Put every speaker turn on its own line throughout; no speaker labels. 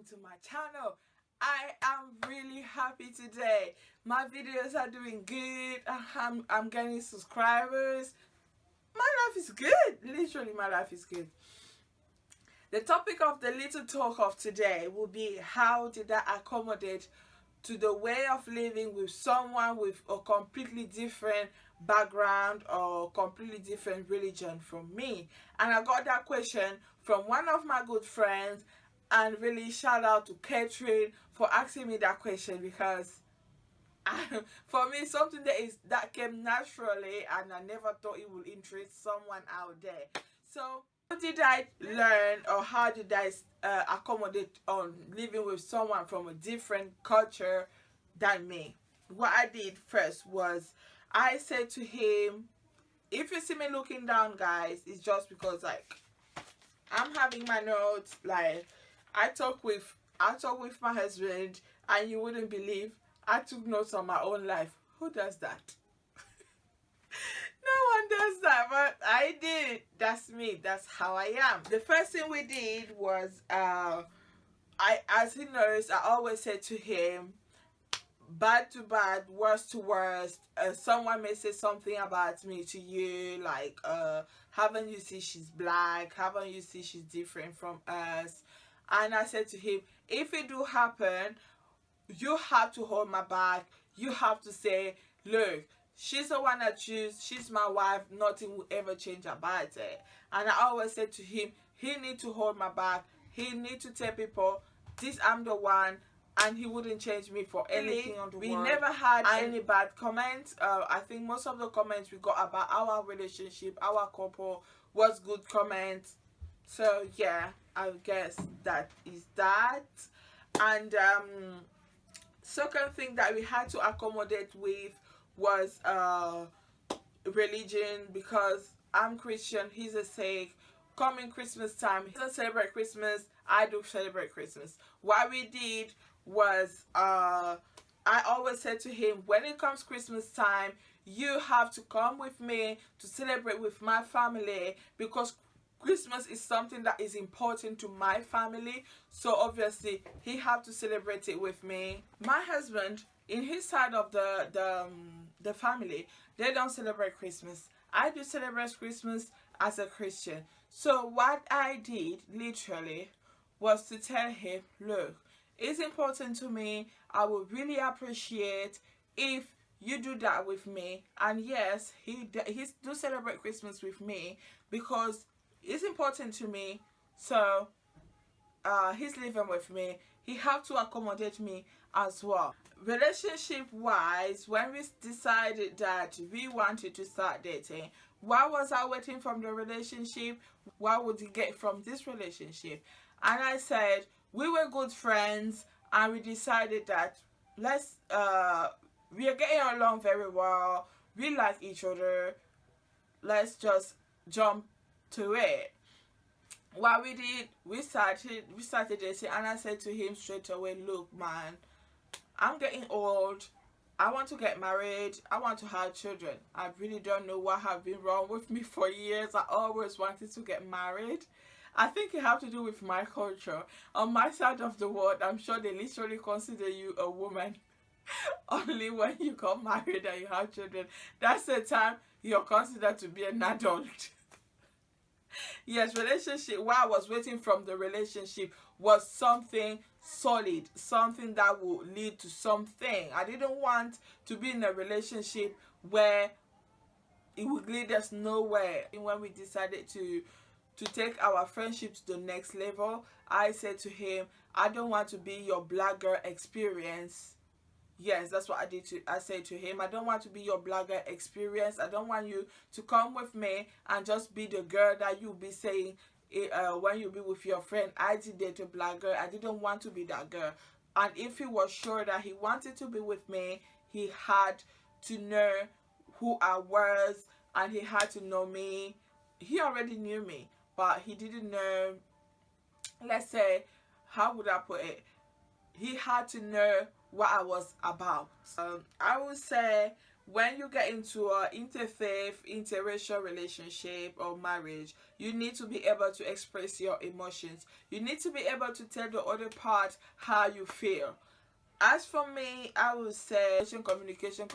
to my channel. I am really happy today. My videos are doing good. I'm getting subscribers. My life is good. Literally, my life is good. The topic of the little talk of today will be how did I accommodate to the way of living with someone with a completely different background or completely different religion from me. And I got that question from one of my good friends, and really shout out to Catherine for asking me that question, because for me something that came naturally and I never thought it would interest someone out there. So how did I learn, or how did I accommodate on living with someone from a different culture than me? What I did first was I said to him, if you see me looking down, guys, it's just because I'm having my notes. I talk with my husband, and you wouldn't believe I took notes on my own life. Who does that? No one does that, but I did. That's me. That's how I am. The first thing we did was as he knows, I always said to him, bad to bad, worst to worst. Someone may say something about me to you, like haven't you seen she's black? Haven't you seen she's different from us? And I said to him, if it do happen, you have to hold my back. You have to say, look, she's the one I choose. She's my wife. Nothing will ever change about it. And I always said to him, he need to hold my back. He need to tell people, this I'm the one. And he wouldn't change me for anything on the world. We never had any bad comments. I think most of the comments we got about our relationship, our couple, was good comments. So yeah, I guess that is that. And second thing that we had to accommodate with was religion, because I'm Christian, he's a Sikh. Coming Christmas time, he doesn't celebrate Christmas, I do celebrate Christmas. What we did was I always said to him, when it comes Christmas time, you have to come with me to celebrate with my family, because Christmas is something that is important to my family. So obviously he have to celebrate it with me. My husband, in his side of the family, they don't celebrate Christmas. I do celebrate Christmas as a Christian. So what I did literally was to tell him, look, it's important to me. I would really appreciate if you do that with me. And yes, he do celebrate Christmas with me because it's important to me. So he's living with me. He have to accommodate me as well. Relationship wise, when we decided that we wanted to start dating, what was I waiting from the relationship? What would you get from this relationship? And I said we were good friends, and we decided that let's we are getting along very well, we like each other, let's just jump to it. What we did, we started dating, and I said to him straight away, look man, I'm getting old, I want to get married, I want to have children. I really don't know what have been wrong with me for years. I always wanted to get married. I think it has to do with my culture. On my side of the world, I'm sure they literally consider you a woman only when you got married and you have children. That's the time you're considered to be an adult. Yes, relationship, what I was waiting from the relationship was something solid, something that would lead to something. I didn't want to be in a relationship where it would lead us nowhere. And when we decided to take our friendship to the next level, I said to him, I don't want to be your black girl experience. Yes, that's what I did. I said to him, I don't want to be your blogger experience. I don't want you to come with me and just be the girl that you'll be saying when you be with your friend, I did date a black girl. I didn't want to be that girl. And if he was sure that he wanted to be with me, he had to know who I was, and he had to know me. He already knew me, but he didn't know, let's say, how would I put it? He had to know what I was about. I would say when you get into a interfaith, interracial relationship or marriage, you need to be able to express your emotions. You need to be able to tell the other part how you feel. As for me, I would say communication.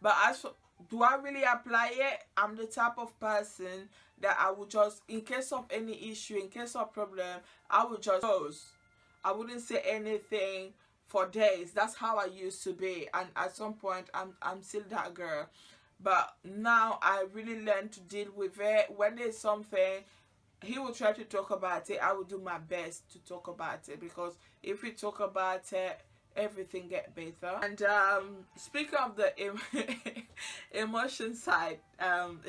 But as for, do I really apply it? I'm the type of person that I would just, in case of any issue, in case of problem, I would just close. I wouldn't say anything for days. That's how I used to be. And at some point, I'm still that girl. But now I really learned to deal with it. When there's something, he will try to talk about it. I will do my best to talk about it, because if we talk about it, everything get better. And speaking of the emotion side,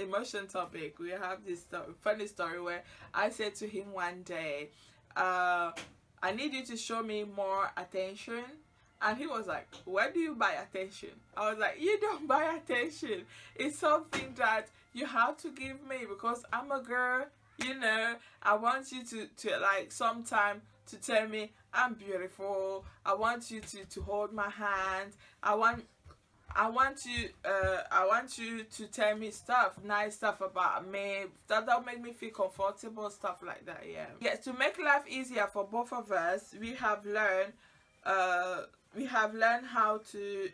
emotion topic, we have this funny story where I said to him one day, I need you to show me more attention. And he was like, where do you buy attention? I was like, you don't buy attention. It's something that you have to give me, because I'm a girl, you know. I want you to like sometime to tell me I'm beautiful. I want you to hold my hand. I want you to tell me stuff, nice stuff about me, that'll make me feel comfortable, stuff like that. Yeah. Yes, to make life easier for both of us, we have learned how to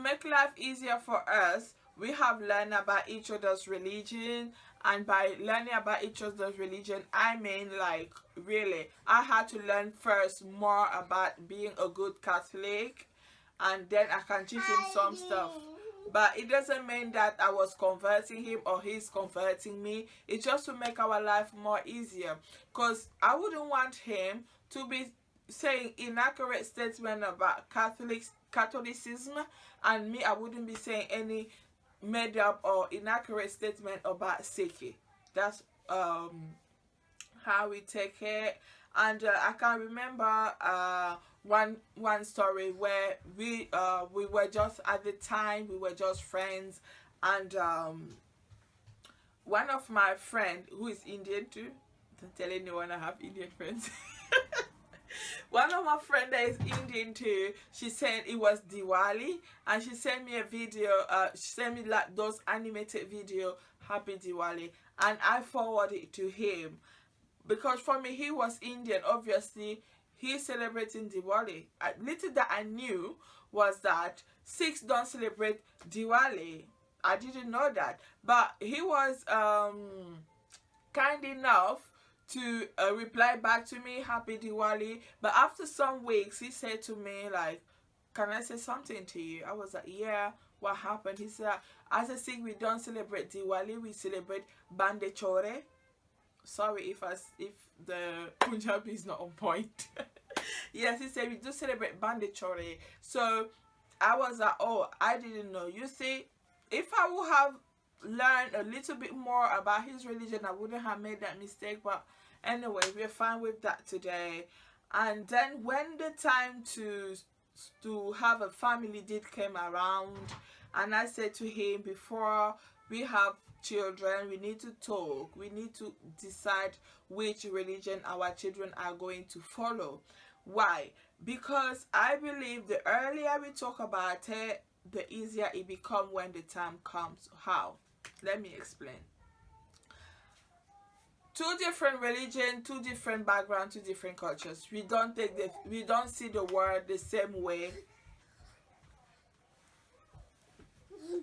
make life easier for us. We have learned about each other's religion, and by learning about each other's religion, I mean, like, really, I had to learn first more about being a good Catholic, and then I can teach him some stuff. But it doesn't mean that I was converting him or he's converting me. It's just to make our life more easier, because I wouldn't want him to be saying inaccurate statement about Catholicism, and me, I wouldn't be saying any made up or inaccurate statement about Sikh. That's how we take it. And I can remember one story where we were just, at the time, we were just friends, and one of my friend, who is Indian too, don't tell anyone I have Indian friends. One of my friends that is Indian too, she said it was Diwali, and she sent me a video, she sent me like those animated video, Happy Diwali, and I forwarded it to him, because for me, he was Indian, obviously he's celebrating Diwali. Little that I knew was that Sikhs don't celebrate Diwali. I didn't know that, but he was kind enough to reply back to me, Happy Diwali. But after some weeks, he said to me, like, can I say something to you? I was like, yeah, what happened? He said, as a Sikh, we don't celebrate Diwali, we celebrate Bande Chore. Sorry if the Punjabi is not on point. Yes, he said we do celebrate Bande Chore. So I was like, oh, I didn't know. You see, if I would have learned a little bit more about his religion, I wouldn't have made that mistake. But anyway, we're fine with that today. And then when the time to have a family did came around, and I said to him, before we have children, we need to talk, we need to decide which religion our children are going to follow. Why? Because I believe the earlier we talk about it, the easier it becomes when the time comes. How? Let me explain. Two different religion, two different background, two different cultures. We don't see the world the same way.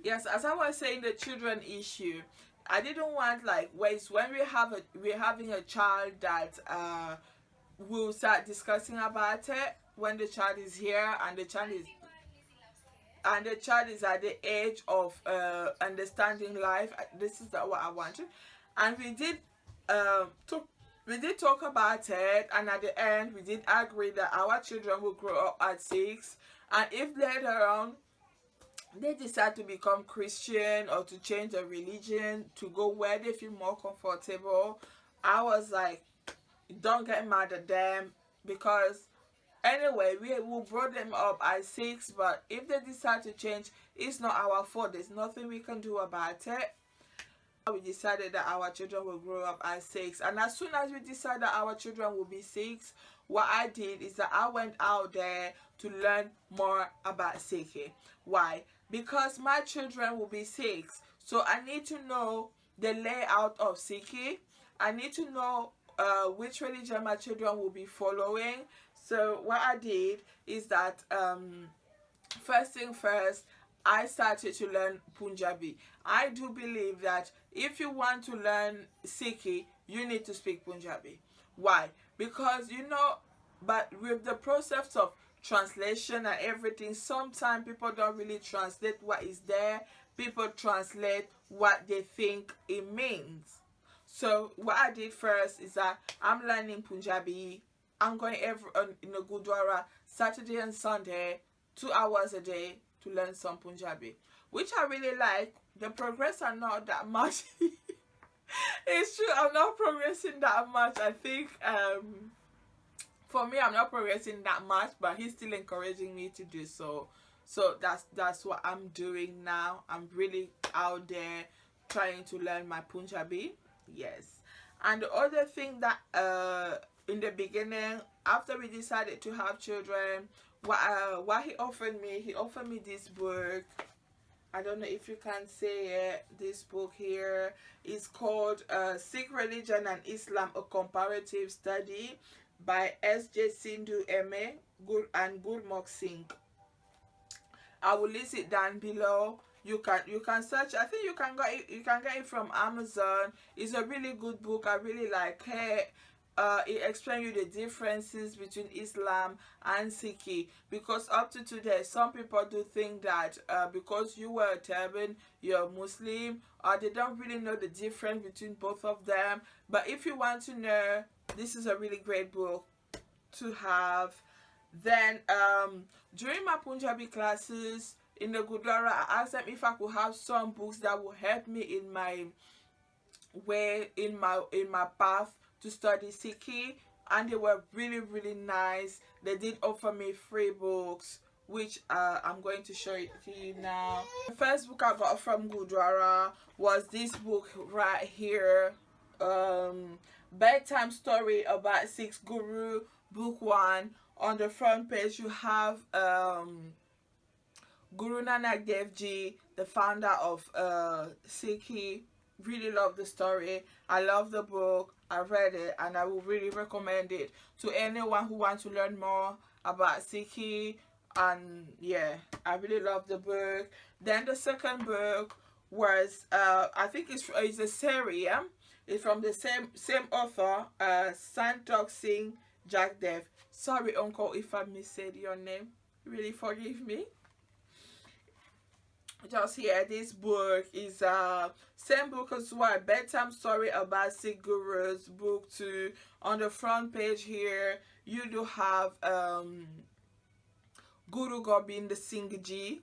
Yes, as I was saying, the children issue, I didn't want, like, when we're having a child that we'll start discussing about it when the child is here, and the child is at the age of understanding life. This is what I wanted, and we did talk about it, and at the end we did agree that our children will grow up at 6, and if later on they decide to become Christian or to change their religion to go where they feel more comfortable, I was like, don't get mad at them, because anyway, we will brought them up at 6, but if they decide to change, it's not our fault. There's nothing we can do about it. We decided that our children will grow up at 6, and as soon as we decided that our children will be 6, what I did is that I went out there to learn more about Sikh. Why? because my children will be Sikhs. So I need to know the layout of Sikhi. I need to know which religion my children will be following. So what I did is that first thing first, I started to learn Punjabi. I do believe that if you want to learn Sikhi, you need to speak Punjabi. Why? Because but with the process of translation and everything, sometimes people don't really translate what is there. People translate what they think it means. So what I did first is that I'm learning Punjabi. I'm going in a Gurdwara Saturday and Sunday, 2 hours a day to learn some Punjabi, which I really like. The progress are not that much. It's true, I'm not progressing that much. I think for me, I'm not progressing that much, but he's still encouraging me to do so. So that's what I'm doing now. I'm really out there trying to learn my Punjabi. Yes. And the other thing that in the beginning, after we decided to have children, what he offered me this book. I don't know if you can say it. This book here is called Sikh Religion and Islam, a Comparative Study by S.J. Sindhu M.A. and Gurmukh Singh. I will list it down below. You can search. I think you can get it from Amazon. It's a really good book. I really like it. It explains you the differences between Islam and Sikhi, because up to today some people do think that because you wear a turban you're Muslim, or they don't really know the difference between both of them. But if you want to know, this is a really great book to have. Then during my Punjabi classes in the Gurdwara, I asked them if I could have some books that will help me in my way, in my path to study Sikhi, and they were really nice. They did offer me free books, which I'm going to show it to you now. The first book I got from Gurdwara was this book right here, Bedtime Story About Sikh Guru, book 1. On the front page you have Guru Nanak Dev Ji, the founder of Sikhi. Really love the story. I love the book. I read it and I will really recommend it to anyone who wants to learn more about Sikhi. And yeah, I really love the book. Then the second book was I think it's a series. Yeah? It's from the same author, Santokh Singh Jagdev. Sorry, uncle, if I missaid your name. Really forgive me. Just here, this book is same book as well, Bedtime Story About Sikh Gurus, book 2. On the front page here you do have Guru Gobind Singh Ji,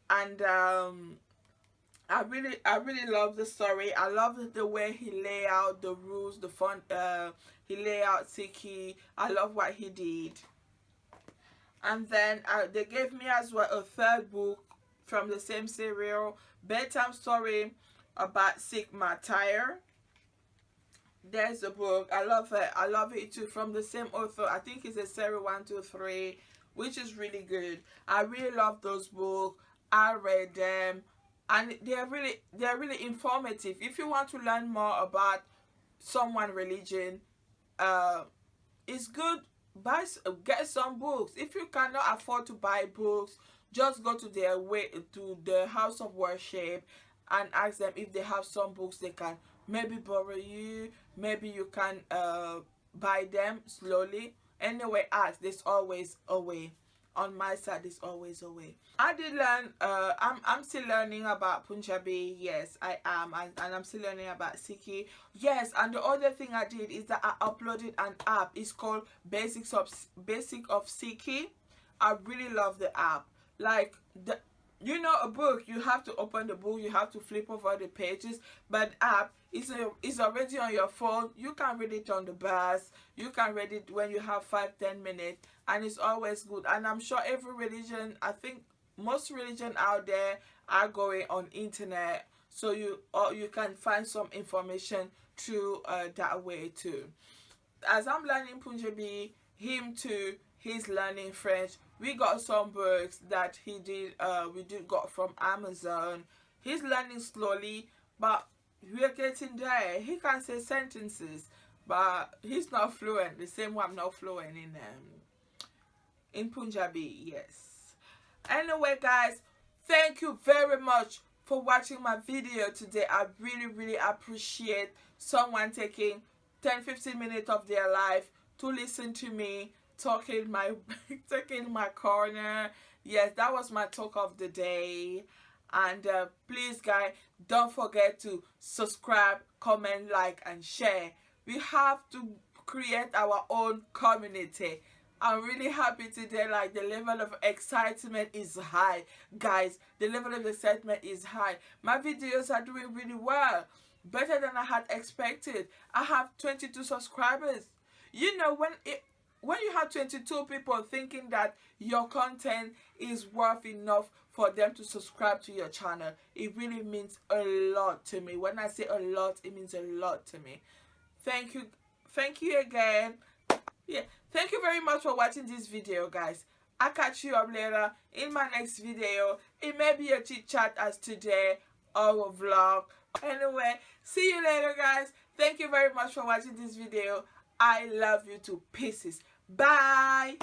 and I really love the story. I love the way he lay out the rules, the fun he lay out Sikhi. I love what he did. And then they gave me as well a third book from the same serial, Bedtime Story About Sikh Martyr. There's the book. I love it. I love it too, from the same author. I think it's a series 1, 2, 3, which is really good. I really love those books. I read them, and they're really informative. If you want to learn more about someone's religion, it's good. Get some books. If you cannot afford to buy books, just go to the house of worship and ask them if they have some books they can maybe borrow you. Maybe you can buy them slowly. Anyway, ask. There's always a way. On my side, there's always a way. I did learn. I'm still learning about Punjabi. Yes, I am, and I'm still learning about Sikhi. Yes, and the other thing I did is that I uploaded an app. It's called Basic of Sikhi. I really love the app. Like a book, you have to open the book, you have to flip over the pages, but the app is already on your phone. You can read it on the bus, you can read it when you have 5-10 minutes, and it's always good. And I'm sure every religion, I think most religion out there are going on internet, so you can find some information through that way too. As I'm learning Punjabi, him too, he's learning French. We got some books that we did got from Amazon. He's learning slowly, but we're getting there. He can say sentences, but he's not fluent. The same way I'm not fluent in Punjabi. Yes. Anyway, guys, thank you very much for watching my video today. I really appreciate someone taking 10-15 minutes of their life to listen to me talking my taking my corner. Yes, that was my talk of the day. And please, guys, don't forget to subscribe, comment, like, and share. We have to create our own community. I'm really happy today. Like, the level of excitement is high, guys. The level of excitement is high. My videos are doing really well, better than I had expected. I have 22 subscribers. You know, when you have 22 people thinking that your content is worth enough for them to subscribe to your channel, it really means a lot to me. When I say a lot, it means a lot to me. Thank you again. Yeah, thank you very much for watching this video, guys. I'll catch you up later in my next video. It may be a chit chat as today or a vlog. Anyway, see you later, guys. Thank you very much for watching this video. I love you to pieces. Bye.